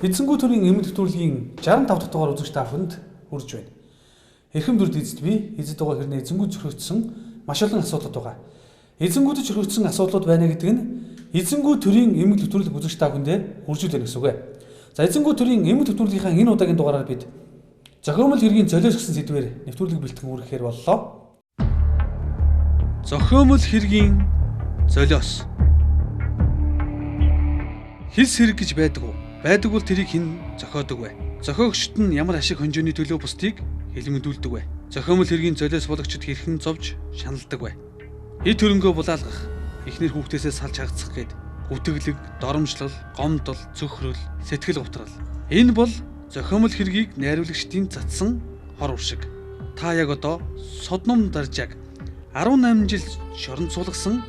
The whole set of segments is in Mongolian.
Эзэнгүү төрийн эмнэлэг нэвтрүүлгийн 65 дахь дугаар үзэгч та бүхэнд хүрж байна. Эрхэм дүрд эзэд би эзэд байгаа хэрнээ эзэнгүүд зөрчигдсөн маш олон асуудлууд байгаа. Эзэнгүүдэд зөрчигдсөн асуудлууд байна гэдэг нь эзэнгүү төрийн эмнэлэг нэвтрүүлэг үзэгч та бүхэндээ хүржүүлнэ гэсэн үг ээ. За эзэнгүү төрийн эмнэлэг нэвтрүүлгийнхаа энэ удаагийн дугаараар бид зохиомол хэргийн золиос гэсэн сэдвээр нэвтрүүлэг бэлтгэн үргэхээр боллоо. Зохиомол хэргийн золиос. Хис хэрэг гэж байдаг уу? Байдаг бол тэрийг хэн зохиодог вэ? Зохиогчд нь ямар ашиг хонжооны төлөө бусдыг хэлмэдүүлдэг вэ? Зохиомол хэргийн золиос болгочд хэрхэн зовж шаналдаг вэ? Эд хөрөнгөө булаалгах, эхнэр хүүхдээсээ салж хагацах гээд гүтгэлэг, доромжлол, гомдол, цөхрөл, сэтгэл гутрал. Энэ бол зохиомол хэргийг найруулагчдын цацсан хор уршиг. Та яг одоо Содном Даржааг 18 жил шоронд суулгасан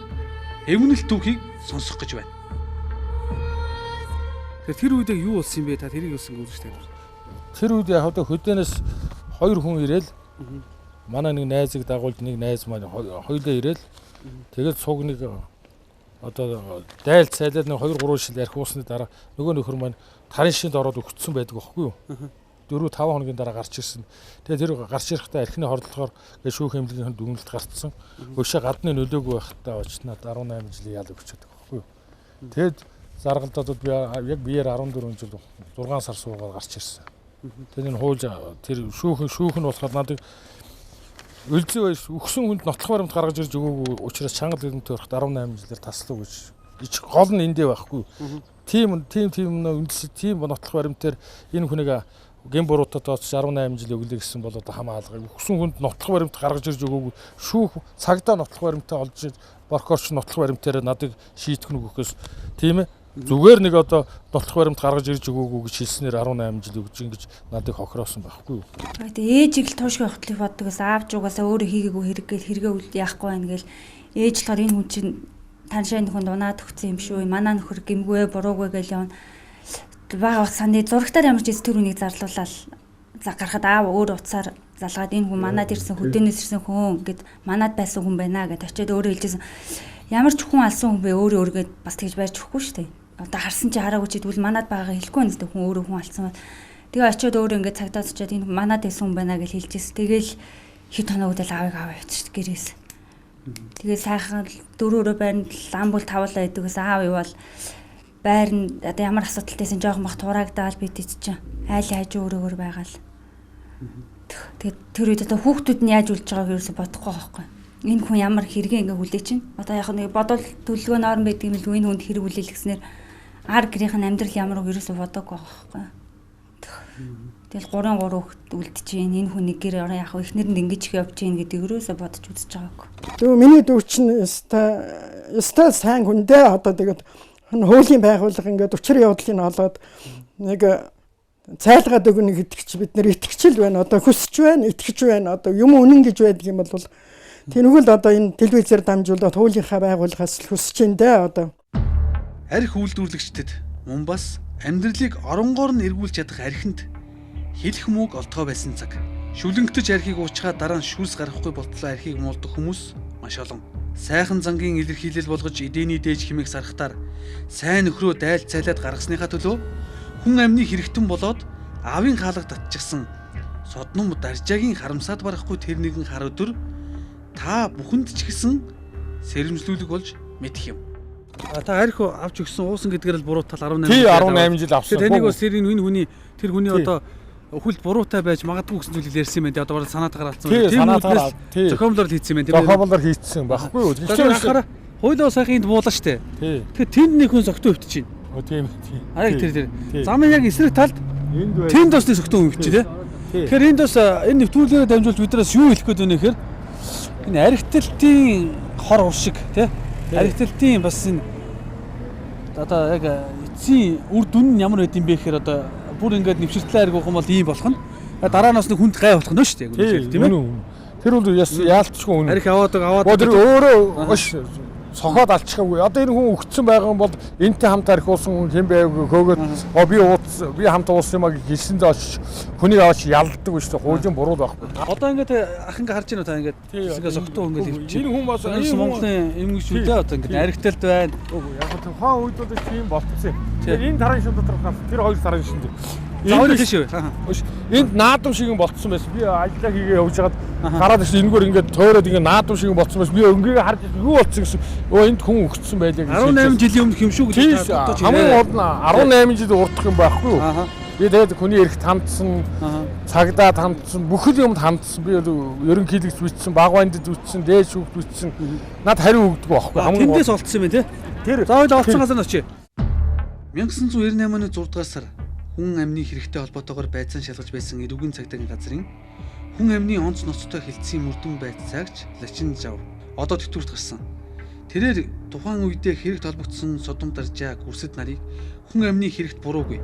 эвнэлт түүхийг сонсох гэж байна. Тэр үед юу болсон юм бэ? Та тэрийг юусан үзэж байна. Тэр үед яг одоо хөдөөнөөс 2 хүн ирээл манай нэг найзыг дагуулж нэг найз маань хоёулаа ирээл тэгээд цуг нэг одоо дайл цайлаад нэг 2-3 жил ярих уусны дараа нөгөө нөхөр маань тарын шинд ороод өгцсөн байдаг байхгүй юу? 4-5 хоногийн дараа гарч ирсэн. Тэгээд тэр гарч ирэхдээ архины хордлогоор шүүх эмнэлгийн дүгнэлт гарцсан. Өшөө гадны нөлөөгүй байхдаа очноод 18 жилийн ял өгчөөд байгаа байхгүй юу? Тэгээд заргалтад би яг биеэр 14 жил 6 сар суугаар гарч ирсэн. Тэгээд энэ хууль тэр шүүх нь болохоор надад үлзий байж өгсөн хүнд нотлох баримт гаргаж ирж өгөөгүй учраас чангал гэрмтэй ороход 18 жилээр таслав гэж гол нь эндээ байхгүй. Тийм нотлох баримтаар энэ хүнийг гэн буруутад тооцож 18 жил өглөө гэсэн бол одоо хамаалга. Өгсөн хүнд нотлох баримт гаргаж ирж өгөөгүй шүүх цагдаа нотлох баримтаа олж иж прокурорч нотлох баримтаар надыг шийтгэх нь өгөхөөс тийм ээ. Зүгээр нэг одоо нотлох баримт гаргаж ирж өгөөгүй гэж хэлснээр 18 жил өгж ингэж надыг хохироосон байхгүй юу. Тэгээ ээж их туушгүй хавтлыг боддогоос аавч угаасаа өөрөө хийгээгүй хэрэг гэл хэрэгээ яахгүй байна гэл ээж болохоор энэ хүн чинь таншаа нөхөн дунаад өгсөн юм шүү. Манай нөхөр гимгүй буруугүй гэл явна. Бага саны зурагтаар ямар ч тэр үнийг зарлуулаад гарахад аав өөр уцаар залгаад энэ хүн манад ирсэн хөдөөнөөс ирсэн хүн гэд манад байсан хүн байна гэд очиод өөрөө хэлжсэн. Ямар ч хүн алсан хүн бэ өөрөө бас тэгж байрч өгөхгүй шүү дээ. Одоо харсан чи хараагүй ч тэгвэл манад байгаагаа хэлэхгүй нэстэ хүн өөрөө хүн алсан бол тэгээ очиод өөрөө ингээд цагдаас очиод энэ манад байсан хүн байна гэж хэлжсэн. Тэгээл хэд хоног удаа аавыг аваа явчих гэрээс. Тэгээ сайхан 4 байранд лам бол тавлаа идэгээс аав ивал байр нь одоо ямар асуудалтайсэн жоохон бах туураагдаал бид чинь айл хажуу өрөөгөр байгаа л. Тэгээд тэр үед одоо хүүхдүүд нь яаж үлж байгааг ерөөсө бодохгүй байхгүй. Энэ хүн ямар хэрэгээ ингээ хүлээ чинь. Одоо яг нэг бодвол төлөвлөгөө норм байдаг юм л энэ хүнд хэрэг хүлээл гэснээр ар гэрийнх нь амьдрал ямар үг ерөөсө бодоагүй байхгүй. Тэгэл 3 хүүхд үлдчихээн. Энэ хүн нэг гэр яг ихнэр нь ингэж их явж гин гэдэг ерөөсө бодож үзэж байгаагүй. Тэгвэл миний дүү чинь өстой сайн хүндээ одоо тэгээд хуулийн байгууллага ингээд учир явдлыг олоод нэг цайлгаад өгнө гэдэгч бид нэр итгэжл байна. Одоо хүсэж байна, итгэж байна. Одоо юм үнэн гэж байдаг юм бол тэгвэл одоо энэ телевизээр дамжуулаад хуулийнхаа байгууллагаас л хүсэж байна дээ одоо. Арх үйлдвэрлэгчдэд мөн бас амьдралыг оронгоор нь эргүүлж чадах архинд хэлэх мууг олдгоо байсан цаг. Шүлэнгтэж архийг уучгаад дараа нь шүүс гарахгүй болтлоо архийг муулдаг хүмүүс маш олон. Сайхан зангийн илэрхийлэл болгож эдээний дээж хэмээх сархтаар сайн нөхрөө дайл цайлаад гаргасныхаа төлөө хүн амны хэрэгтэн болоод аавын хаалга татчихсан Содном Даржаагийн харамсаад барахгүй тэр нэгэн хар өдөр та бүхэнд ч гэсэн сэрэмжлүүлэг болж мэдэх юм. Та арх авч өгсөн уусан гэдгээр л буруу тал 18 жил 18 жил авсан. Тэнийг бас тэр хүний одоо хүлд буруутай байж магадгүй гэсэн зүйлийг ярьсан юм байна. Одоо бараг санаатаар алдсан. Тийм зохиомлоор хийсэн юм байна. Зохиомлоор хийсэн байхгүй юу? Тэгэхээр хуулио сайхан энд буулаа штэ. Тэгэхээр тэнд нэг хүн зөгтөө өвтөж байна. Тийм. Арай тэр. Замын яг эсрэг талд тэнд бас нэг зөгтөө өвтөж тий. Тэгэхээр энд бас энэ нэвтрүүлгээр дамжуулж биднээс юу хэлэх гээд байна гэхээр энэ архитектийн хор уршиг тий. Архитектийн бас энэ одоо яг эцсийн үр дүн нь ямар байд юм бэ гэхээр одоо бүр ингээд нэвширтлээ аргуух юм бол ийм болох нь дараа нь бас нэг хүнд гай болох нь шүү дээ тийм ээ. Тэр бол яалтчгүй үнэ. Арх аваад тэр өөрөө цохоод алчихаагүй. Одоо энэ хүн өгцсөн байгаа юм бол энтэй хамт архиулсан хүн хэн байв хөөгөөд би хамт уусан юм а гэлсэндээ очиж хүнийг аваач ялддаг биш үү? Хуулийн буруу байхгүй. Одоо ингээд ах ингээ харж байна та ингээд хэсгээ согтуу ингээд хэлж. Энэ хүн бас Монголын эмгэгчүүд одоо ингээд архитект байна. Яг нь тухайн үед бол тийм болцсон юм. Энэ таран шин дотор тэр хоёр таран шин. Заавал тийш үү? Энд наадам шиг юм болцсон байсан. Би ажиллаа хийгээ явж хагаад гараад ирсэн энэгээр ингээд тойроод ингээд наадам шиг юм болцсон байсан. Би өнгийг харж юу болцсон гэсэн. Энд хүн өгцсөн байлаа гэж. 18 жилийн өмнөх юм шүү гэж бодож хамгийн гол нь 18 жил урдах юм байхгүй юу? Би тэгээд хүний эрхт хандсан, цагдаа хандсан, бүхэл юмд хандсан. Би ерөнхийлөгч бичсэн, багваандд бичсэн, дээд шүүгт бичсэн. Над хариу өгдөг байхгүй. Тэндээс олцсон юм тий. Тэр заавал олцсон газар нь очие. 1998 оны 6 дугаар сар хүн амны хэрэгтэй холбоотойгоор байцаан шалгаж байсан эрүүгийн цагдаагийн газрын хүн амны онц ноцтой хилцсэн мөрдөн байцаагч Лачин Жав одоо тэтгэврт гарсан. Тэрээр тухайн үедээ хэрэгт холбогдсон содом даржаа гүрсэд нарыг хүн амны хэрэгт буруугүй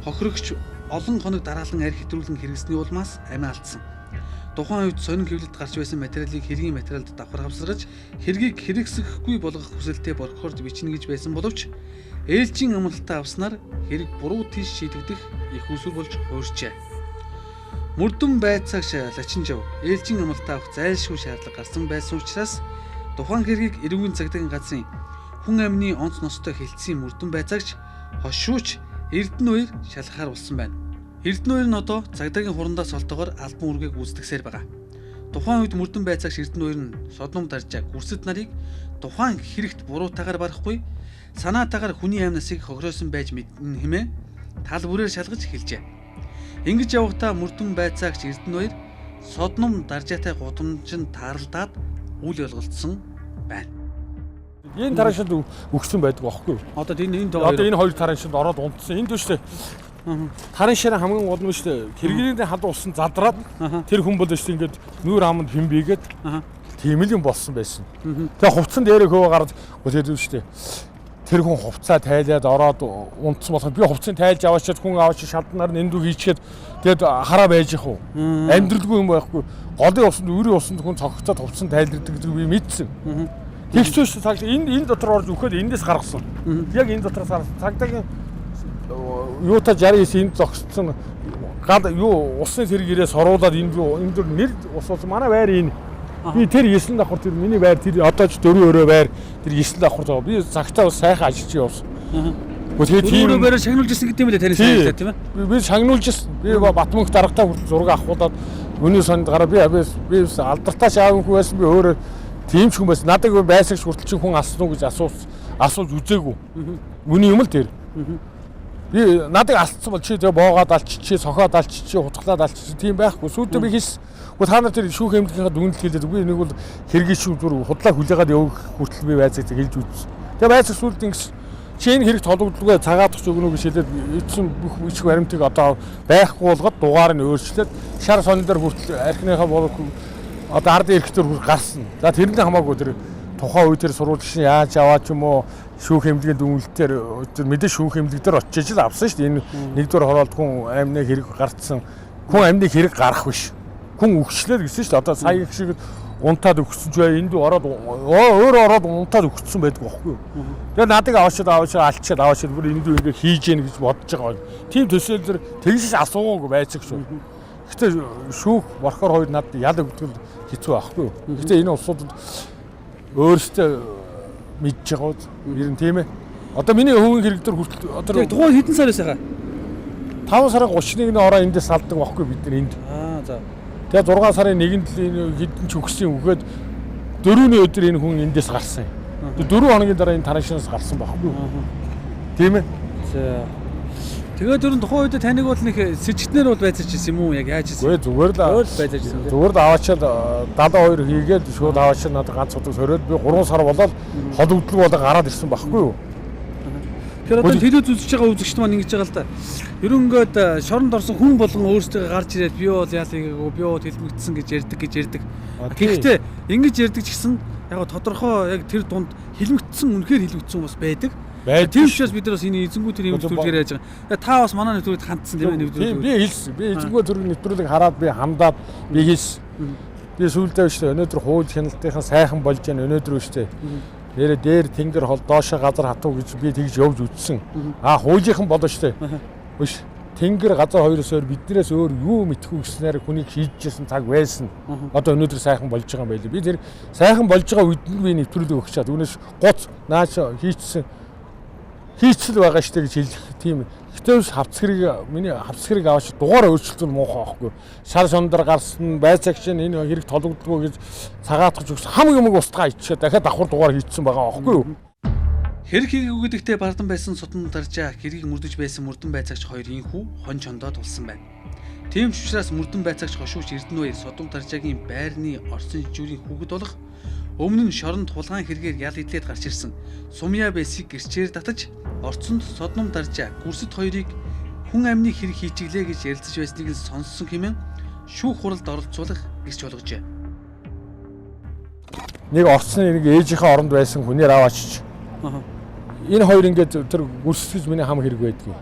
хохирогч олон хоног дараалан арх хэтрүүлэн хэрэгсний улмаас амиа алдсан. Тухайн үед сонин хэвлэлд гарч байсан материалыг хэргийн материалд давхар хавсаргаж хэргийг хэрэгсэхгүй болгох хүсэлтэд борхорд бичнэ гэж байсан боловч ээлжийн амлалтаа авснаар хэрэг буруу тийш шийдэгдэх их усүр болж хуурчээ. Мөрдөн байцаагч Лачин Жав ээлжийн амлалтаа авах зайлшгүй шаардлага гарсан байсан учраас тухайн хэргийг эрүүгийн цагдаагийн газрын хүн амны онц ностой хилцсэн мөрдөн байцаагч хошууч Эрдэнэ 2 шалгахаар болсон байна. Эрдэнэ 2 нь одоо цагдаагийн хурандаа солтоогоор албан үүргийг гүйцэтгсээр байгаа. Тухайн үед мөрдөн байцаагч Эрдэнэ 2 нь содном даржаа гүрсэд нарыг тухайн хэрэгт буруутаагаар барахгүй санаатаагаар хүний амнасыг хохироосон байж мэднэ хэмээн тал бүрээр шалгаж хэлжээ. Ингэж явахдаа мөрдөн байцаагч Эрдэнэ 2 содном даржаатай гудамжинд тааралдаад үл ялгалцсан байна. Энэ тараншид өгсөн байдаг байхгүй юу? Одоо энэ хоёр тараншид ороод унтсан. Энд биш үү? Тараншаа хамгийн гол нь биш үү? Тэргийн хад усан задраад тэр хүн бол биш ингээд нүүр аманд химбигээд тийм л юм болсон байсан. Тэгээ хувцсан дээрээ хөө гараад тэгээд биш үү? Тэр хүн хувцаа тайлаад ороод унтсан болох би хувцсыг тайлж аваачаад хүн аваач шалданаар нэндүү хийчихэд тэгээд хараа байж их уу амьдралгүй юм байхгүй голын усанд өрийн усанд хүн цогцоод хувцсан тайлддаг гэдэг би мэдсэн. Тэгсэн шүү цаг энэ дотор орж өгөхөд эндээс гаргасан. Яг энэ дотроос гаргасан. Цагдаагийн юута 69 энд зогссон гад юу усны зэрэгээрээс оруулаад энэ дөр нэр ус манай байр энэ. Би тэр 9 давхар тэр миний байр тэр одоо ч 4 өрөө байр тэр 9 давхар байгаа. Би цагтаа сайхан ажиллаж явсан. Тэгээд тийм өөрөөр шагнуулж ирсэн гэдэг юм лээ таны сайн тийм ээ. Би шагнуулж ирсэн. Би Батмөнх дарагтаа хүртэл зураг авахудаад өнөө сонд гараа би алдартай шаавын хүн байсан би өөрөө тийм ч хүн байсан. Надад байсагч хүртэл чи хүн асуух уу гэж асууж үзээгүй. Үний юм л тэр. Би надад алдсан бол чи тэгээ боогоод алч чи сохоод алч чи хутглаад алч тийм байхгүй. Сүйдээ би хийс. Гэхдээ та нар тэр шүүх эмнэлгийнхаа дүгнэлт хэлээд би нэг бол хэргийн шүүх зүр худлаа хүлээгээд явах хүртэл би байцаагт хэлж үзсэн. Тэгээ байцаг сүлд ингэс чи энэ хэрэгт холбогдлого цагаатах өгнө гэж хэлээд эцэн бүх ич баримтыг одоо байхгүй болгоод дугаар нь өөрчлөөд шар сонин дээр хүртэл архиныхаа болов одоо ард эрхтэр хүрэх гарсан. За тэр нь хамаагүй тэр тухайн үе тэр сурвалжчин яаж аваад ч юм уу шүүх эмнэлгийн дүгнэлтээр тэр мэдээ шүүх эмнэлэг дээр очиж л авсан шүү дээ. Энэ нэгдүгээр хороолт хүн амны хэрэг гарцсан. Хүн амны хэрэг гарах биш. Хүн өгчлээ гэсэн шүү дээ. Одоо сая их шиг унтаад өгсөн ч бай энд ороод өөрөө ороод унтаад өгсөн байдаг байхгүй юу. Тэгээ надыг аваачаад алчаад бүр энд ингэ хийж гэнэ гэж бодож байгаа. Тийм төсөөлөл тэгшиш асуугаагүй байцаг шүү. Гэтэ шүүх борхоор хоёр над ял өгдөг хэцүү байхгүй юу. Гэтэ энэ улсуудад өөрсдөө мэдж байгаа юм тийм ээ. Одоо миний хувийн хэрэг дээр хүртэл одоо тухайн хэдэн сар байсаа? 5 сарын 31-ний ороо эндээс салдаг байхгүй бид нар энд. За. Тэгээ 6 сарын 1-нд л хэдэн ч өгсөн өгөөд 4-ний өдөр энэ хүн эндээс гарсан юм. 4 хоногийн дараа энэ тараншинаас гарсан байхгүй юу? Тийм ээ. За. Тэгээд дөрөв тухайн үед таныг бол нэг сэжигтнэр бол байцаарч ирсэн юм уу? Яг яаж ирсэн? Зүгээр л байцаарч ирсэн. Зүгээр л аваачаад 72 хийгээд шууд аваачаад надад ганц удаа сориод би 3 сар болоод хол өгдлөг болоо гараад ирсэн байхгүй юу? Тэгэхээр одоо телевиз үзэж байгаа үзэгчд маань ингэж байгаа л да. Ерөнгөд шоронд орсон хүн болгон өөрсдөө гарч ирээд би бол яа хийгээгүй би бол хэлмэгдсэн гэж ярьдаг. Гэхдээ ингэж ярьдаг ч гэсэн яг тодорхой яг тэр дунд хэлмэгдсэн үнэхээр хэлмэгдсэн хүмүүс байдаг. Тийм учраас бид нар бас энэ эзэнгүү тэр юм зүйлээр яаж байгаа. Та бас манай нэвтрүүлэгт хандсан тийм ээ нэвтрүүлэг. Би хэлсэн. Би эзэнгүү тэр нэвтрүүлэг хараад би хамдаад би хийсэн. Би сүүлдээ шүү дээ өнөөдөр хууль хяналтынхаа сайхан болж байна өнөөдөр шүү дээ. Нэрэ дээр тэнгэр хол доошоо газар хатуу гэж би тэгж явж үзсэн. Хуулийнхан болно штэ. Биш. Тэнгэр газар хоёроос өөр биднээс өөр юу мэдхгүй гэснээр хүнийг шийдчихсэн цаг байсан. Одоо өнөөдөр сайхан болж байгаа юм байли. Би тэр сайхан болж байгаа үед нь би нэвтрүүлэг өгч чад. Үүнээс гоц наач хийцэл байгаа штэ гэж хэлэх тийм. Гэтэ хавц хэрэг миний хавц хэрэг аваач дугаар өөрчлөлт нь муухай байхгүй. Шар шондар гарсан байцаагч энэ хэрэг толгоддгоо гэж цагаатгаж өгсөн. Хамгийн юм устгаа ичээ дахиад давхар дугаар хийцсэн байгаа байхгүй юу? Хэрэг хийгээгүй гэдэгтээ бардам байсан судан даржаа хэргийг мөрдөж байсан мөрдөн байцаагч хоёр инхүү хон чондоо тулсан байна. Тийм ч учраас мөрдөн байцаагч хошууч Эрдэнэбаяр судам даржаагийн байрны орсон жүүрийн хүүхэд болох өмнө нь шоронд хулгаан хэрэгээр ял идлээд гарч ирсэн Сумья Бэсийг гэрчээр татаж орцонд содном даржаа гүрсэд хоёрыг хүн амны хэрэг хийчихлээ гэж ярилцаж байсныг нь сонссон хэмээн шүүх хуралд оролцуулах гэрч болгожээ. Нэг орцны нэг ээжийнхээ оронд байсан хүнээр аваачиж. Энэ хоёр ингээд тэр гүрсэж миний хам хэрэг байдгийг.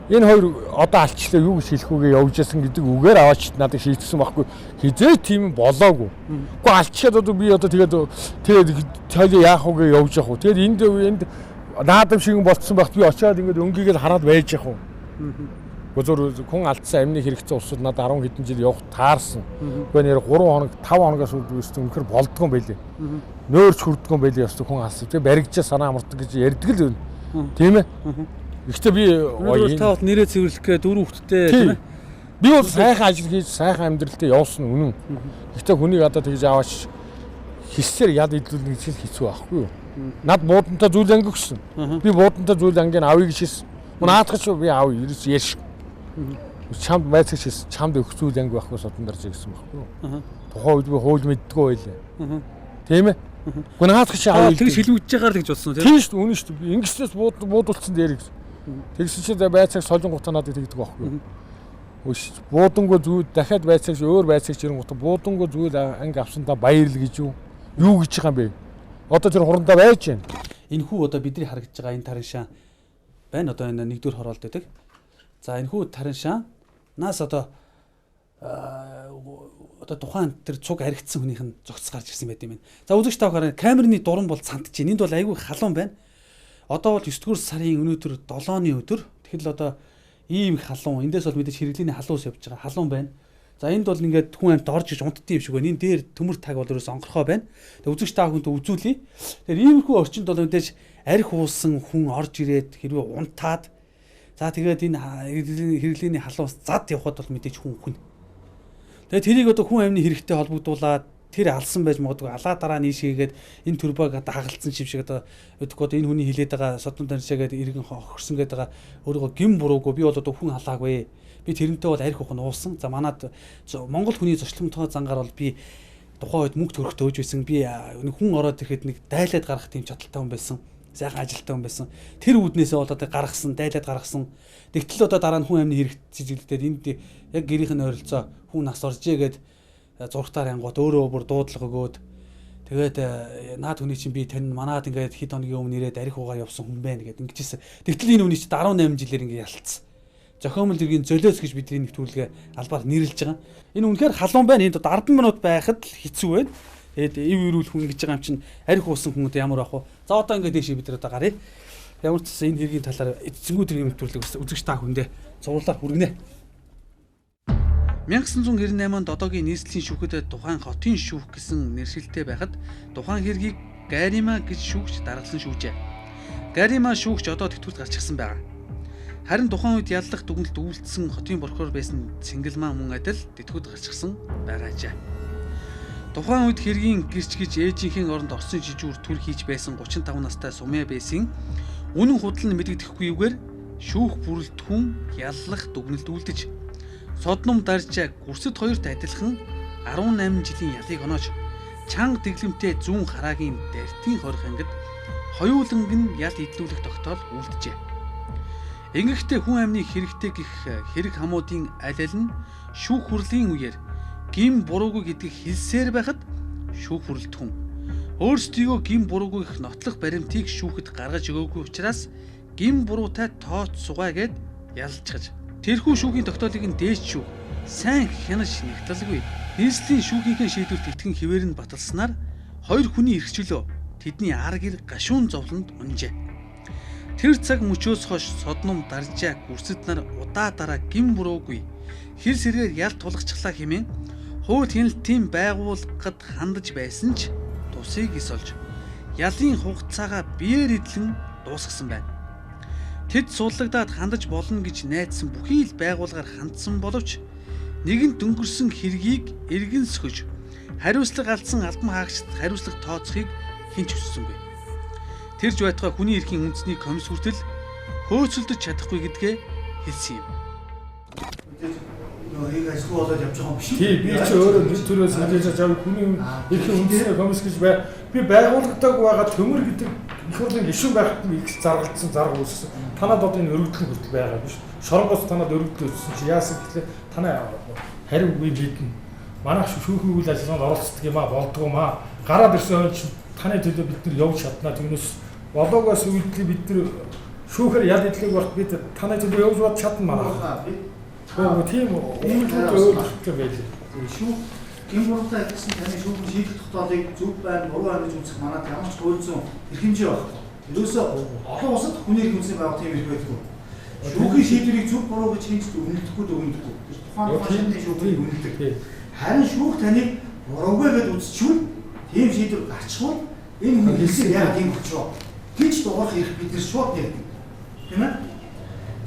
Энэ хоёр одоо алчлаа юу гэж хэлэх үгээ явж ясан гэдэг үгээр аваач надад шийдсэн байхгүй. Хизээ тийм болоогүй. Уу алчаад одоо би одоо тэгээд яах үгээ явж явах уу. Тэгээд энд наадам шиг болцсон багт би очиад ингээд өнгийгэл хараад байж явах уу. Гозор хүн алдсан амны хэрэгцээ улсууд надад 10 хэдэн жил явах таарсан. Гэхдээ нэр 3 хоног 5 хоногоос үрдүүлсэн үнэхэр болдгоо байлээ. Нөөрч хүрдгөө байлээ ёстой хүн алсан. Тэг баригчаа санаа амардаг гэж ярьдаг л байна. Тийм ээ. Гэхдээ би таавал нэрээ цэвэрлэх гээ 4 хүүхэдтэй тийм ээ. Би бол сайхан ажил хийж сайхан амьдралдаа явуулсан үнэн. Гэхдээ хүнийг одоо тэгж аваач хэлсээр яд идлүүлнэ гэж хэцүү байхгүй юу? Над буудантай зүйл анги өгсөн. Би буудантай зүйл ангийг авъя гэж хэлсэн. Наадах ч би авъя ерөөс ярьш. Чамд байцаач хэлсэн. Чамд өгөх зүйл анги байхгүй содон дарж гэсэн байхгүй юу? Тухайн үед би хууль мэддэггүй байлаа. Тийм ээ. Гүн наадах ч авъя тэгж хэлүүлж байгаа л гэж бодсон тийм. Тийм шүү дээ үнэн шүү дээ. Ингэснээс буудулцсан дээр гэсэн. Тэгсэн чинь байцааг солон гутаа надад тэгдэг байхгүй юу? Буудангөө зүйл дахиад байцаагч өөр байцаагч ирэн гутаа буудангөө зүйл анги авсандаа баярл гэж юу гэж байгаа юм бэ? Одоо тэр хурандаа байж байна. Энэ хүү одоо бидний харагдж байгаа энэ тараншаа байна. Одоо энэ нэгдүгээр хороолт байдаг. За энэ хүү тараншаанаас одоо тухайн тэр цуг аригдсан хүнийх нь зогц гарч ирсэн байт юм байна. За үзэгч та бүхэн камерны дуран бол цантж байна. Энд бол айгүй халуун байна. Одоо бол 9-р сарын өнөөдөр 7-ны өдөр. Тэгэхэл одоо ийм их халуун. Эндээс бол мэдээж хэрэглээний халуус явж байгаа. Халуун байна. За энд бол ингээд хүн амт орж иж унтдсан юм шиг байна. Энэ дээр төмөр таг бол ерөөс онгорхой байна. Тэгээ үзэгч та бүхэнд үзүүлье. Тэгэхээр иймэрхүү орчинд бол мэдээж арх уусан хүн орж ирээд хэрвээ унтаад за тэгээд энэ хэрэглээний халуус зад явхад бол мэдээж хүн. Тэгээд тэрийг одоо хүн амны хэрэгтэй холбогдуулаад тэр алсан байж магадгүй алаа дараа нийшээгээд энэ төрбөг одоо хагалцсан юм шиг одоо өдөггүй одоо энэ хүний хилээд байгаа содон таньшаагээд иргэн хохирсон гэдэг байгаа өөрийгөө гин буруугүй би бол одоо хүн халаагүй. Би тэрнтэй бол арх ухаан уусан. За манад Монгол хүний зочломтой зангаар бол би тухайн үед мөнгө төрөхтэй өж байсан. Би хүн ороод ирэхэд нэг дайлаад гарах тийм чадaltaй хүн байсан. Сайхан ажилтай хүн байсан. Тэр үүднээсээ бол одоо гаргасан, дайлаад гаргасан. Тэгтэл одоо дараа нь хүн амны хэрэгт чиглэлдээд энд яг гэрийнх нь ойролцоо хүн нас оржээгээд зургатаар ангууд өөрөө бүр дуудлага өгөөд тэгээд наад хүний чинь би тань манад ингээд хэд хоногийн өмнө ирээд арх угаа явсан хүн байна гэдэг ингэжсэн. Тэгтэл энэ хүний чинь 18 жилээр ингээд ялцсан. Зохиомл зэргийн золиос гэж бидний нэвтрүүлгээ албаар нэрлэж байгаа. Энэ үнэхээр халуун байна. Энд 10 минут байхад л хэцүү байна. Тэгээд ив ирүүл хүн гэж байгаа юм чинь арх уусан хүмүүд ямар байх вэ? За одоо ингээд дэшээ бид одоо гаръя. Ямар ч гэсэн энэ хэргийн талаар эцэнгүү төрлийн нэвтрүүлэг үзэгч та хүндээ цувралаар хүргэнэ. 1998 онд одоогийн нийслэлийн шүүхэд тухайн хотын шүүх гэсэн нэршилтэй байхад тухайн хэргийг Гарима гэж шүүгч даргалан шүүжээ. Гарима шүүгч одоо тэтгэврт гарч ирсэн байна. Харин тухайн үед яллах дүгнэлт үйлдсэн хотын прокурор байсан Цэнгэлман мөн адил тэтгэврт гарч ирсэн байгаажээ. Тухайн үед хэргийн гэрч гэж ээжийнхээ оронд орсон жижүүр төр хийж байсан 35 настай Сумья Бэсийн үнэн худал нь мэдэгдэхгүйгээр шүүх бүрэлдэхүүн яллах дүгнэлт үйлдэж содном даржаа гүрсэд хоёрт адилхан 18 жилийн ялыг оноож чанга дэглэмтэй зүүн хараагийн дэртийн хорих ангид хоёуланг нь ял идлүүлэх тогтоол үлджээ. Ингэхдээ хүн амны хэрэгтэй гэх хэрэг хамуудын аль аль нь шүүх хүрлийн үеэр гин буруугүй гэдгийг хэлсээр байхад шүүх бүрэлдэхүүн өөрсдийгөө гин буруугүй гэх нотлох баримтыг шүүхэд гаргаж өгөөгүй учраас гин буруутай тооцсугаа гэд ялцгаж тэрхүү шүүхийн тогтоолыг нь дээш шүүх сайн хянаж нэгтлалгүй нийслэлийн шүүхийнхээ шийдвэрт итгэн хിവэр нь баталснаар хоёр хүний эрхчлөө тэдний ар гэр гашуун зовлонд унжээ. Тэр цаг мөчөөс хойш Содном Даржаа гүрсэд нар удаа дараа гин буруугүй хэр сэргээр ял тулгачглаа хэмээн хууль хяналтын байгууллагад хандаж байсан ч тусыг ис олж ялын хугацаагаа биеэр эдлэн дуусгасан байна. Тэд суулгадаад хандаж болно гэж найдсан бүхий л байгууллагаар хандсан боловч нэгэн дөнгөрсөн хэргийг эргэн сөхөж хариуцлага алдсан албан хаагчид хариуцлага тооцохыг хэн ч хүссэнгүй. Тэрж байтугай хүний эрхийн үндэсний комисс хүртэл хөөцөлдөж чадахгүй гэдгээ хэлсэн юм. Нөөгийг ажгүй болоод явж байгаа юм биш үү? Тийм, би ч өөрөө нэг төрөөс санаж авах хүний эрхийн үндэсний комисс гэж би байгууллагатай байгаа төмөр гэдэг их хурлын гишүүн байхад нь их заргалдсан зарга үүссэн. Танад одоо энэ өргөдлөн хүрдэг байгаа биш. Шоронгоос танад өргөдлөө өссөн чи яасан гэхлээр танаа хариу үгүй бидэн. Манайх шүүхийн үйл ажиллагаанд оролцдог юм а болдгоо юм а. Гараад ирсэн хүн чинь таны төлөө бид нар явж чаднаа. Түүнээс болоогоос үүдлээ бид нар шүүхээр яд идлэг болт бид таны төлөө явж бод чадна манайх. Тийм үү. Өөр байлээ. Шүүх гин буруутай гэсэн таны шүүхийн шийдэх тогтоолыг зөв байна, буруу байна гэж үзэх манад ямар ч хөөцөн эрхэмжээ байхгүй. Ерөөсөө олон улсад хүний эрх үндэсний байгууллага тийм их байдаг. Шүүхийн шийдвэрийг зөв буруу гэж хинж үнэлдэхгүй. Тухайн шийдвэрийн шүүхийг үнэлдэг. Харин шүүх таныг буруугүй гэж үзчихвэл тийм шийдвэр гарчихвал энэ хүн хэлсэн яг тийм болчихоо. Гэж дуурах эрх бид нар шууд нэгдэг. Тийм ээ?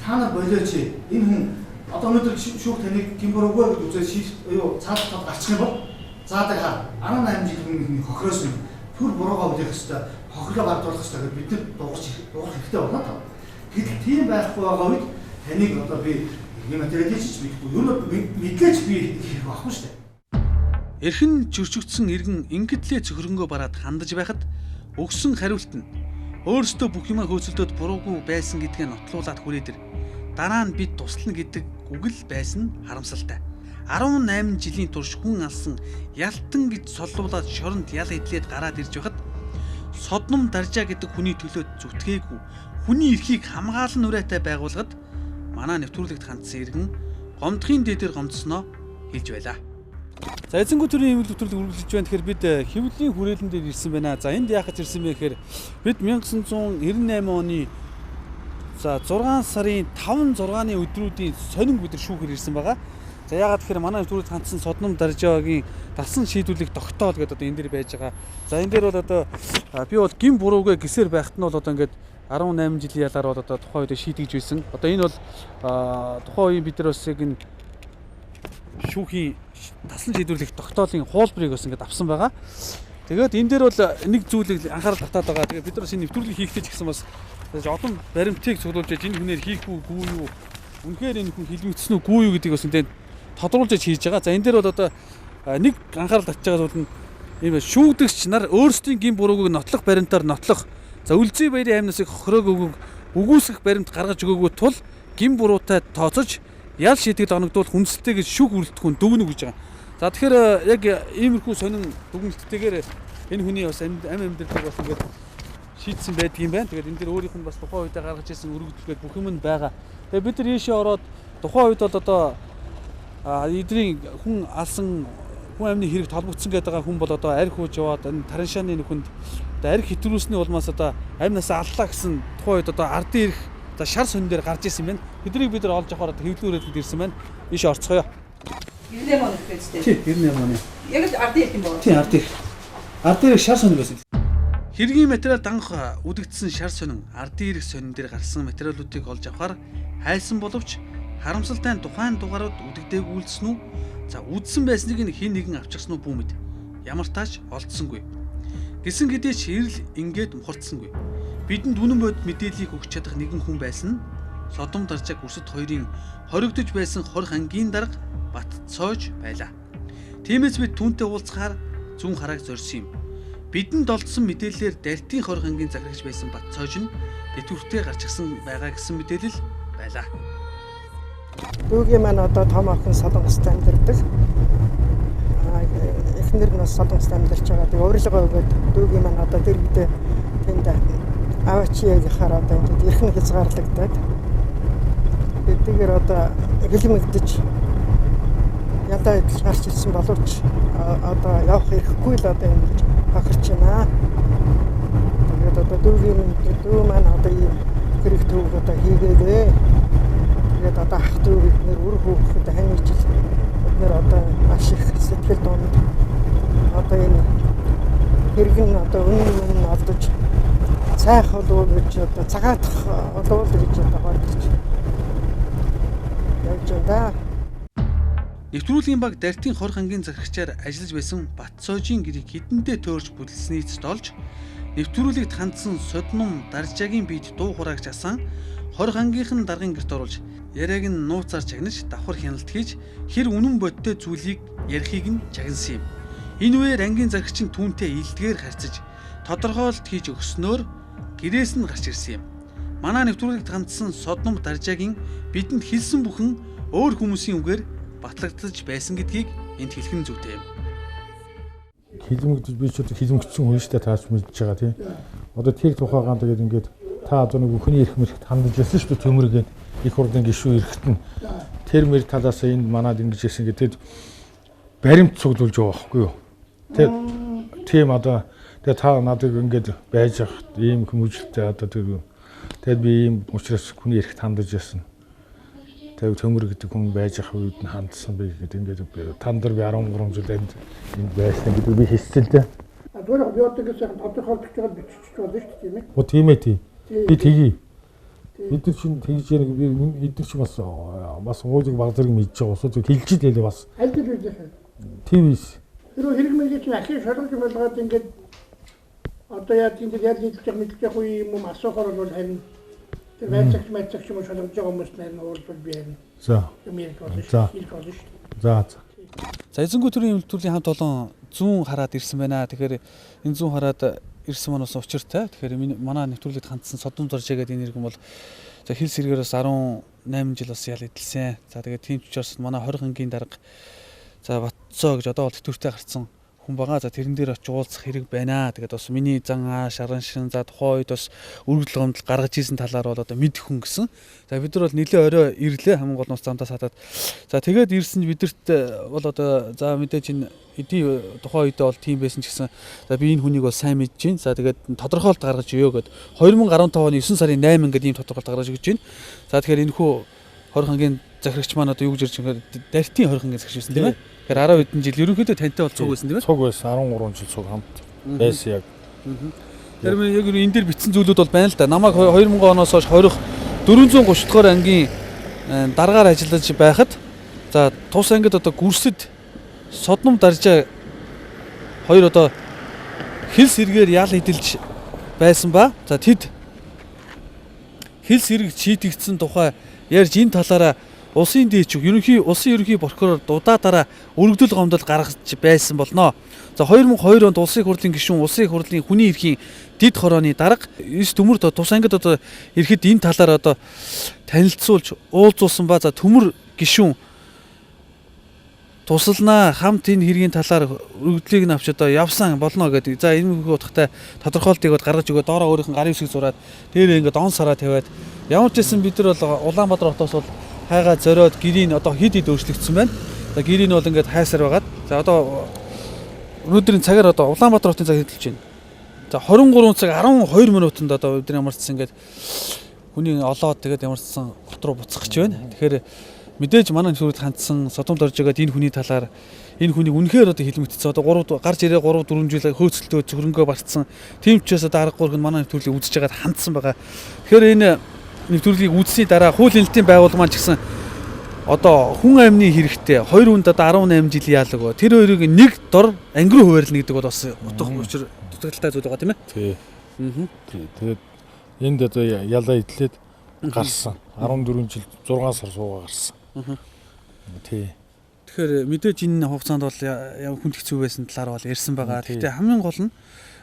Та нар болооч энэ хүн одоо өнөөдөр шүүх таныг гин буруугүй гэж үзээд цаадтад гарчих юм бол заадаг хаа 18 жил хүн хохироос нь төр буруугаа үлээх хэвээр хохирлоо бардуулах хэвээр бид нар дуурах хэрэгтэй болно таа. Гэтэл тийм байхгүй байгаа үед таныг одоо би нэг материалыг ч мэдгүй юу мэдлээч би хийх байхгүй шүү дээ. Эрхэн чөрчөгдсөн иргэн ингэтлээ цөхрөнгөө бараад хандаж байхад өгсөн хариулт нь өөрөөсөө бүх юмаа хөөцөлдөөд буруугүй байсан гэдгээ нотлуулаад хүрээдэр дараа нь бид туслана гэдэг үгэл байсан харамсалтай. 18 жилийн турш хүн алсан ялтан гэж соллуулаад шоронд ял идлээд гараад ирж байхад Содном Даржаа гэдэг хүний төлөө зүтгээгүй хүний эрхийг хамгаалан урайтай байгууллагад манай нэвтрүүлэгт хандсан иргэн гомдхийн дээдэр гомдсноо хэлж байлаа. За эзэнгүй төрийн эмнэлэг нэвтрүүлэг үргэлжлэж байна. Тэгэхээр бид хэвлэлийн хүрээлэн дээр ирсэн байна. За энд яах гэж ирсэн бэ гэхээр бид 1998 оны за 6 сарын 5-6-ны өдрүүдийн сонин өдөр шүүхээр ирсэн байгаа. За яагаад тэгэхээр манай нэвтрүүлэгт хандсан Содном Даржаагийн дасан шийдвэрлэх тогтоол гэдэг одоо энэ дээр байж байгаа. За энэ дээр бол одоо би бол гин буруугүй гисээр байхад нь бол одоо ингээд 18 жилийн ялаар бол одоо тухайн үед шийдэгж байсан. Одоо энэ бол тухайн үеийн бид нар бас яг энэ шүүхийн дасан шийдвэрлэх тогтоолын хуулбарыг бас ингээд авсан байгаа. Тэгээд энэ дээр бол нэг зүйлийг анхаарал татаад байгаа. Тэгээд бид нар бас энэ нэвтрүүлгийг хийхдээ ч гэсэн бас олон баримтыг цуглуулж энэ хүнээр хийхгүй юу? Үнэхээр энэ хүн хэлмэгдсэн үгүй юу гэдгийг бас энэ тодруулж хийж байгаа. За энэ дээр бол одоо нэг анхаарал татж байгаа зүйл нь ийм шүүгдэгч нар өөрсдийн гин бурууг нотлох баримтаар нотлох. За үлзий баярын аймнаас хохироог үгүйсгэх баримт гаргаж өгөөгүй тул гин буруутай тооцож ял шийдэгд оногдуулах хүнсэлтэйг шүүх үрэлтэх хүн дүгнэ гэж байгаа. За тэгэхээр яг иймэрхүү сонин дүгнэлттэйгээр энэ хүний бас амьдралыг бас ингээд шийдсэн байдаг юм байна. Тэгээд энэ дэр өөрийнх нь бас тухайн үедээ гаргаж ирсэн өргөдөлгээд бүх юм нь байгаа. Тэгээд бид нар ийшээ ороод тухайн үед бол одоо эдрийн хүн алсан хүн амны хэрэг толбогдсон гэдэг байгаа хүн бол одоо арх хууж яваад энэ тараншааны нүхэнд одоо арх хэтрүүлсний улмаас одоо амнаас аллаа гэсэн тухайн үед одоо ардын ирэх за шар сонин дээр гарч ирсэн байна. Тэднийг бид нар олж авахаар хэвлэл өрөөлөд ирсэн байна. Ийшээ орцгоё. 98 он гэжтэй. Тийм 98 оны. Яг л ардын ирэх юм байна. Тийм ардын ирэх шар сонин байсан. Хэргийн материал данх үдэгдсэн шар сонин ардын ирэх сонин дээр гарсан материалуудыг олж авахаар хайсан боловч харамсалтай нь тухайн дугаарууд үдэгдээгүй үлдсэн үү? За үдсэн байсныг нь хэн нэгэн авчихсан уу бүү мэд. Ямар тач олдсонгүй. Гэсэн хэдий ч ирэл ингээд мухалдсангүй. Бидэнд үнэн бод мэдээллийг өгч чадах нэгэн хүн байсан нь Содом Даржаа гүрсэд хоёрын хоригдож байсан хорих ангийн дарга Бат Цоож байлаа. Тиймээс бид түүнтэй уулзахаар зүүн харааг зорьсон юм. Бидэнд олдсон мэдээллээр Далтын хорих ангийн захирагч байсан Бат Цоож нь дэвтгүртээ гарч ирсэн байгаа гэсэн мэдээлэл байлаа. Дүүгийн маань одоо том охин Солонгост амьдардаг. Эхнэр нь бас Солонгост амьдарч байгаа. Тэгээ урилга өгөөд дүүгийн маань одоо тэр үедээ тэнд аваачиягийнхаар одоо ингээд эрхэн хязгаарлагдаад тэгэхээр одоо гэлмэгдэж ядаа идэл гарч ирсэн боловч одоо явах эрхгүй л одоо ингэж бахарч байна. одоо дүү маань одоо ийм хэрэг төвөг одоо хийгээгээ. Тэгээд одоо ах дүү бид нэр үр хүүхэд хань ижил бид нэр одоо маш их сэтгэл донд одоо энэ хэрэг нь одоо үнэн олдож цайх болов гэж одоо цагаатах болов гэж одоо бодож явж байна. Нэвтрүүлгийн баг Дартийн хор хангийн захирагчаар ажиллаж байсан Батцоожийн гэрийг хэдэндээ төөрж бүлдэлсний эцэст олж нэвтрүүлэгт хандсан Содном Даржаагийн биед дуу хураагч асан хор хангийнхан даргын гэрт оруулж яриаг нь нууцаар чагнаж давхар хяналт хийж хэр үнэн бодтой зүйлийг ярихыг нь чагнасан юм. Энэ үеэр ангийн захирагч нь түүнтэй илдгээр харьцаж тодорхойлт хийж өгснөөр гэрээс нь гарч ирсэн юм. Манай нэвтрүүлэгт хандсан Содном Даржаагийн бидэнд хэлсэн бүхэн өөр хүмүүсийн үгээр батлагдаж байсан гэдгийг энд хэлэх нь зүйтэй юм. Хилмигдэж би ч одоо хилмигдсэн хүн шүү дээ таач мэдж байгаа тийм. Одоо тэр тухайгаан тэгээд ингээд та одоо нэг бүхний эрх мэрэгт хандаж байсан шүү дээ төмөргээд их хурлын гишүүн эрхт нь тэр мэр талаас энд манад ингэж хэлсэн гэдэг баримт цуглуулж байгаа байхгүй юу. Тийм одоо тэгээд та надад ингээд байж ах ийм хүмүүжлэлтэй одоо тэгээд би ийм учраас хүний эрхт хандаж байсан. Тэгээд төмөр гэдэг хүн байж ах үед нь хандсан би гэдэг ингээд тан дээр би 13 жил энд байсан гэдэг би хэлсэн л дээ. Адвар би одоогоос тодорхойлж байгаа бичиж байна шүү дээ тийм ээ. Оо тийм ээ тийм. Би тгий. Бид нар чинь тэгж яг би эдгээр чинь бас уулыг баг зэрэг мэдж байгаа усууд хэлж ийлээ бас. Аль дээр үү дээ. Тийм-с. Тэр хэрэг мэрэг чинь ахын шалгаж байлгаад ингээд одоо яа тийм яг хэлж мэдчих үе юм асуухаар бол харин тэр байцаагч юм шалгаж байгаа хүмүүс нь уулзвал би харин. За. За. За. За эзэнгүү төрийн нэвтрүүлгийн хамт олон зүүн хараад ирсэн байна. Тэгэхээр энэ зүүн хараад ирсэн маань бас учиртай. Тэгэхээр манай нэвтрүүлэгт хандсан Содом Даржаа гэдэг энэ иргэн бол за хил сэргээрээс 18 жил бас ял эдэлсэн. За тэгээд тийм ч учраас манай 20 хангийн дарга за Батцоо гэж одоо бол тэтгүүртэй гарцсан хүн байгаа. За тэрэн дээр очиж уулзах хэрэг байна. Тэгээд бас миний зан шаран шин за тухайн үед бас үргэлж гомдол гаргаж ийсэн талаар бол одоо мэдэх хүн гэсэн. За бид нар бол нэлээ орой ирлээ хамгийн гол нь замдаа сатаад. За тэгээд ирсэн бидэрт бол одоо за мэдээж энэ эдийн тухайн үедээ бол тийм байсан ч гэсэн за би энэ хүнийг бол сайн мэдж байна. За тэгээд тодорхойлт гаргаж өгөө гэд 2015 оны 9 сарын 8 гэдэг ийм тодорхойлт гаргаж өгч байна. За тэгэхээр энэ хүү 20 хангийн захирагч маань одоо юу гэж ирж байгаа Дартийн 20 хангийн захирагч байсан тийм ээ. Тэгэхээр 10 хэдэн жил ерөнхийдөө тантай бол цуг байсан тийм ээ. Цуг байсан 13 жил цуг хамт байсан яг. Тэр мэн яг энэ дээр бичсэн зүйлүүд бол байна л да. Намайг 2000 оноос хойш 430 дугаар ангийн даргаар ажиллаж байхад за тус ангид одоо гүрсэд Содном Даржаа хоёр одоо хил сэргээр ял эдэлж байсан ба за тэд хил сэрэг шийтгдсэн тухай ярьж энэ талаараа улсын дээч улсын ерөнхий прокурор дудаадараа өргөдөл гомдол гаргаж байсан болно. За 2002 онд улсын хурлын гишүүн улсын хурлын хүний эрхийн дэд хорооны дарга 9 төмөр тус ангид одоо ирэхэд энэ талаар одоо танилцуулж уулзуулсан ба за төмөр гишүүн тусланаа хамт энэ хэргийн талаар өргөдлийг нь авч одоо явсан болно гэдэг. За энэ хүү утгатай тодорхойлтыг гаргаж өгөө доороо өөрийнх нь гарын үсгийг зураад дээр ингээд он сараа тавиад ямар ч гэсэн бид нар бол Улаанбаатар хотоос бол хайгаа зориод гэрийн одоо хэд өөрчлөгдсөн байна. За гэрийн бол ингээд хайсаар байгаад за одоо өнөөдрийн цагаар одоо Улаанбаатар хотын цаг хэдэлж байна. За 23 цаг 12 минутанд одоо бид нар ямарчсан ингээд хүний олоод тэгээд ямарчсан хот руу буцах гэж байна. Тэгэхээр мэдээж манай нэвтрүүлэгт хандсан Содом Даржаагаад энэ хүний талаар энэ хүнийг үнэхээр одоо хилмигдсэн одоо 3 гарч ирээ 3 4 жил хөөцөлтөө зөвхөнгөө барцсан тийм ч бас одоо арга гуриг нь манай нэвтрүүлгийг үзэж байгаад хандсан байгаа. Тэгэхээр энэ нэвтрүүлгийг үзсний дараа хууль эрхлэлийн байгууллага маань ч гэсэн одоо хүн амны хэрэгтэй 2 хүнд одоо 18 жил яалаг гоо тэр хоёрыг нэг дор анги руу хуваарлна гэдэг бол бас утга учир дутагдaltaй зүйл байгаа тийм ээ. Тий. Тэгээд энд одоо ялаа идлээд гарсан 14 жил 6 сар суугаа гарсан. Тий. Тэгэхээр мэдээж энэ хугацаанд бол хүн хэцүү байсан талаар бол ярьсан байгаа. Гэхдээ хамгийн гол нь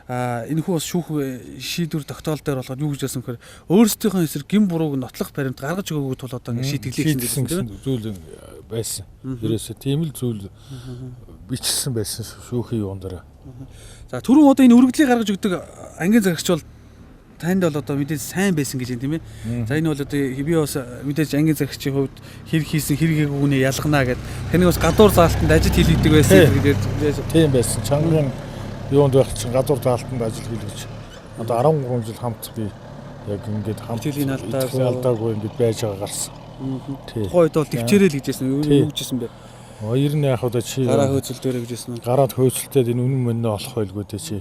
энэ хүү бас шүүх шийдвэр тогтоол дээр болгоод юу гэж хэлсэн гэхээр өөрсдийнхөө эсрэг гин бурууг нотлох баримт гаргаж өгөөгүй тул одоо шийдгэлээ гэсэн зүйл байсан. Ерөөсөө тийм л зүйл бичсэн байсан шүүхийн юун дээр. За түрүүн одоо энэ өргөдлийг гаргаж өгдөг ангийн захирагч бол танд бол одоо мэдээж сайн байсан гэж юм тийм ээ. За энэ бол одоо би бас мэдээж ангийн захирагчийн хувьд хэрэг хийсэн хэрэгээгүй хүнээ ялгана гэдэг. Таныг бас гадуур заалтанд ажил хийлгдэг байсан гэдэг. Тийм байсан. Чанарын юунд байх чинь гадуур заалтанд ажил хийлгэж Одоо 13 жил хамт би яг ингээд хамт Итгэлийн алдаагүй ингээд байж байгаа гарсан. Тий. Тухайн үед бол төвчээрэл гэжсэн юу гэжсэн бэ? Ер нь яг одоо чи Гараа хөөцөлдөрөө гэжсэн үү? гараад хөөцөлтөд энэ үнэн мөнөө олох байлгүй дээ чи.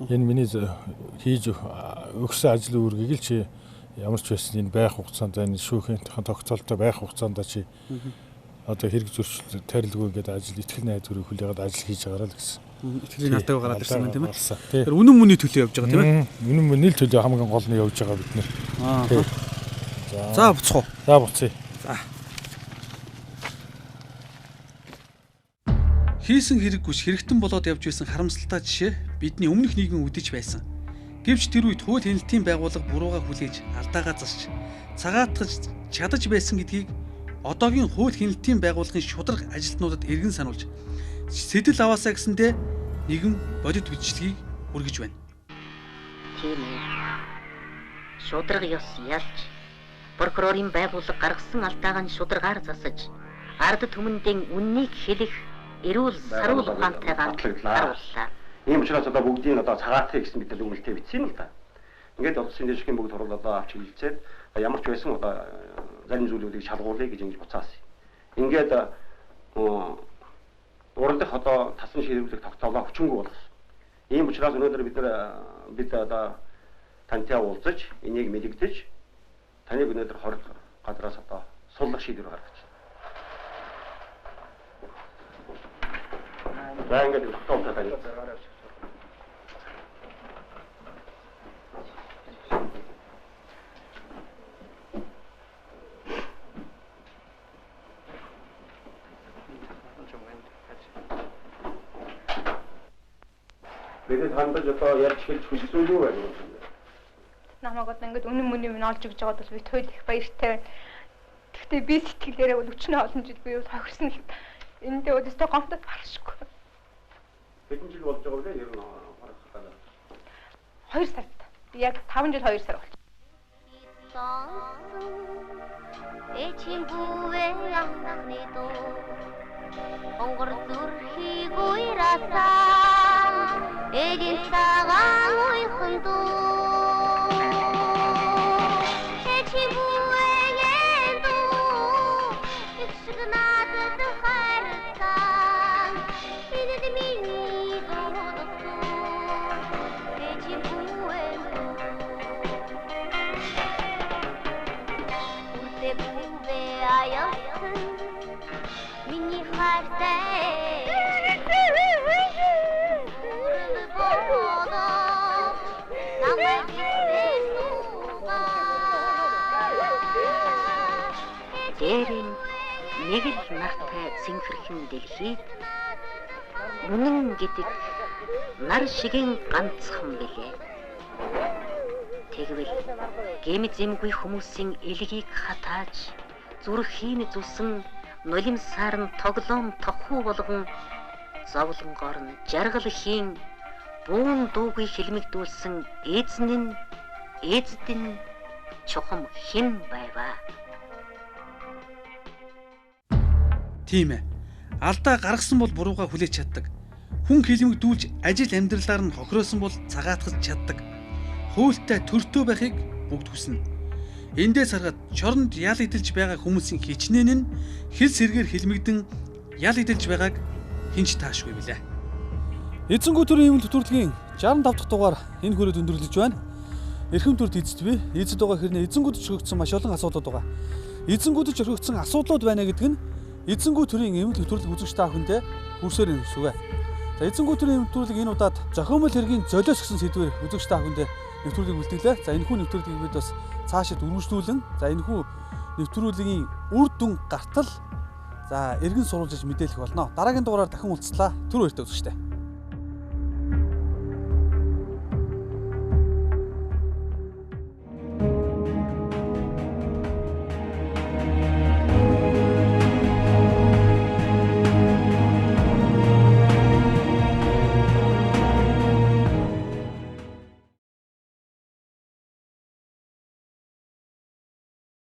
Энэ миний хийж өгсөн ажлын үүргийг л чи ямар ч байсан энэ байх хугацаанд энэ шүүхийн тогтоолтой байх хугацаанд чи одоо хэрэг зөрчил тарилгүй ингээд ажил итгэл найдварыг хүлээгээд ажил хийж байгаараа л гэсэн. Итгэлийн алдаагаа гараад ирсэн юм тийм ээ. Тий. Тэр үнэн мөний төлөө явж байгаа тийм ээ. Үнэн мөний төлөө хамгийн гол нь явж байгаа бид нэр. Аа. За буцах уу? За буцъя. Хийсэн хэрэг хүч хэрэгтэн болоод явж байсан харамсалтай жишээ бидний өмнөх нийгэм үдэж байсан. Гэвч тэр үед хууль хяналтын байгууллага бурууга хүлээж алдаагаа засч цагаатгаж чадаж байсан гэдгийг одоогийн хууль хяналтын байгууллагын шударга ажилтнуудад эргэн сануулж сэтэл аваасаа гэсэндээ нэгэн бодит бичлэгийг хүргэж байна. Тийм ээ. Шударга ёс ялж прокурорын байгууллага гаргасан алдаагаа шударгаар засаж ард түмэндээ үннийг хэлэх эрүүл саруул ухаантайгаар харууллаа. Ийм учраас одоо бүгдийг одоо цагаатгах гэсэн бид нар үнэлтэд бичсэн юм л да. Ингээд улсын дэвшгийн бүгд хурал одоо авч хэлцээд ямар ч байсан одоо зарим зүйлүүдийг шалгуулъя гэж ингэж буцаасан. Ингээд уралдах одоо тасан шийдвэрлэх тогтоолоо хүчингүй болгосон. Ийм учраас өнөөдөр бид одоо тантай уулзаж энийг мэдэгдэж таныг өнөөдөр хориг гадраас одоо суллах шийдвэр гаргаж байна. За ингээд тогтоолтой байна. Тэгээд хандаж одоо ярьж хэлж хүссэн юу байна вэ? Намайг одоо ингээд үнэн мөний минь олж өгч байгаад бол би туйл их баяртай байна. Гэхдээ би сэтгэлээрээ бол өчнөө олон жил би бол хохирсон. Эндээ бол өстой гомдод баршгүй. Хэдэн жил болж байгаа вэ? Ер нь харах гадаа. 2 сард. Яг 5 жил 2 сар болж. Эчингүүвээ яхны доо. Онгор зүрхийг уйрасаа. Эдийн цагаан уйхан доо. Эчингүүвээ доо. Ичиг надад хайрцаа. Эдэд миний доо. Эчингүүвээ доо. Үсэбүүвээ аяасан. Миний хайртай. Дээрэн нэг л нартай цэнхэрхэн дэлхийд үнэн гэдэг нар шигийн ганцхан билээ. Тэгвэл гэмт зэмгүй хүмүүсийн элгийг хатааж зүрхийн зүсэн нулимсаар нь тоглоом тохуу болгон зовлонгоор нь жаргал хийн буун дуугүй хэлмэгдүүлсэн эзэдэн чухам хэн байваа. Тийм ээ. Алдаа гаргасан бол буруугаа хүлээж чаддаг. Хүн хэлмэгдүүлж ажил амьдралаар нь хохироосон бол цагаатгаж чаддаг. Хуультай төртөө байхыг бүгд хүснэ. Эндээс харахад чоронд ял идэлж байгаа хүмүүсийн хичнээн нь хэл сэргээр хэлмэгдэн ял идэлж байгааг хинч таашгүй билээ. Эзэнгүү төрийн эмнэлэг төрлөгийн 65 дахь дугаар энэ хүрээд өндөрлөж байна. Эрхэм төрд эзэд би эзэд байгаа хэрнээ эзэнгүүд чөрөгдсөн маш олон асуудлууд байгаа. Эзэнгүүд чөрөгдсөн асуудлууд байна гэдэг нь эзэнгүү төрийн эмнэлэг төрлөг үзэгч та бүхэндээ хүрсээр юм шүүгээ. За эзэнгүү төрийн эмнэлэг төрлөг энэ удаад зохиомжтой хэргийн золиос гэсэн сэдвээр үзэгч та бүхэндээ нэвтрүүлгийг үлдээлээ. За энэхүү нэвтрүүлгийг бид бас цаашид үргэлжлүүлэн за энэхүү нэвтрүүлгийн үр дүн гартал за эргэн сурвалжиж мэдээлэх болно. Дараагийн дугаараар дахин уулзлаа. Түр баяртай үзэгчтэй.